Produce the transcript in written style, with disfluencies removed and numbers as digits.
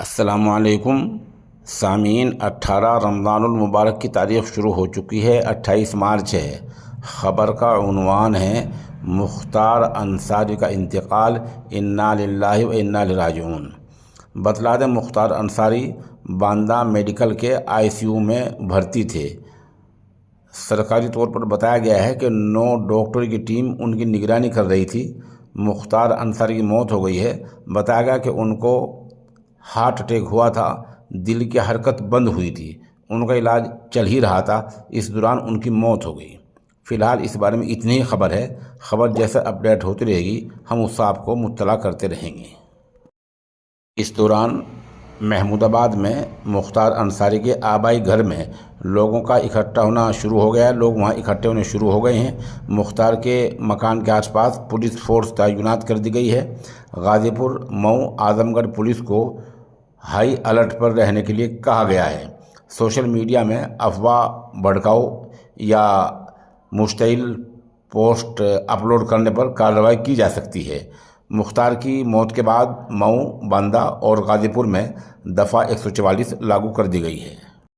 السلام علیکم سامعین، 18 رمضان المبارک کی تاریخ شروع ہو چکی ہے۔ 28 مارچ ہے۔ خبر کا عنوان ہے مختار انصاری کا انتقال، انا للہ و انا الیہ راجعون۔ بتلا دیں، مختار انصاری باندہ میڈیکل کے ICU میں بھرتی تھے۔ سرکاری طور پر بتایا گیا ہے کہ 9 ڈاکٹر کی ٹیم ان کی نگرانی کر رہی تھی۔ مختار انصاری کی موت ہو گئی ہے۔ بتایا گیا کہ ان کو ہارٹ اٹیک ہوا تھا، دل کی حرکت بند ہوئی تھی، ان کا علاج چل ہی رہا تھا، اس دوران ان کی موت ہو گئی۔ فی الحال اس بارے میں اتنی ہی خبر ہے۔ خبر جیسے اپڈیٹ ہوتی رہے گی ہم اس سے آپ کو مطلع کرتے رہیں گے۔ اس دوران محمود آباد میں مختار انصاری کے آبائی گھر میں لوگوں کا اکٹھا ہونا شروع ہو گیا ہے۔ لوگ وہاں اکٹھے ہونے شروع ہو گئے ہیں۔ مختار کے مکان کے آس پاس پولیس فورس تعینات کر دی گئی ہے۔ غازی پور، مئو، اعظم گڑھ پولیس کو ہائی الرٹ پر رہنے کے لیے کہا گیا ہے۔ سوشل میڈیا میں افواہ بھڑکاؤ یا مشتعل پوسٹ اپلوڈ کرنے پر کارروائی کی جا سکتی ہے۔ مختار کی موت کے بعد مئو، باندہ اور غازی پور میں دفعہ 144 لاگو کر دی گئی ہے۔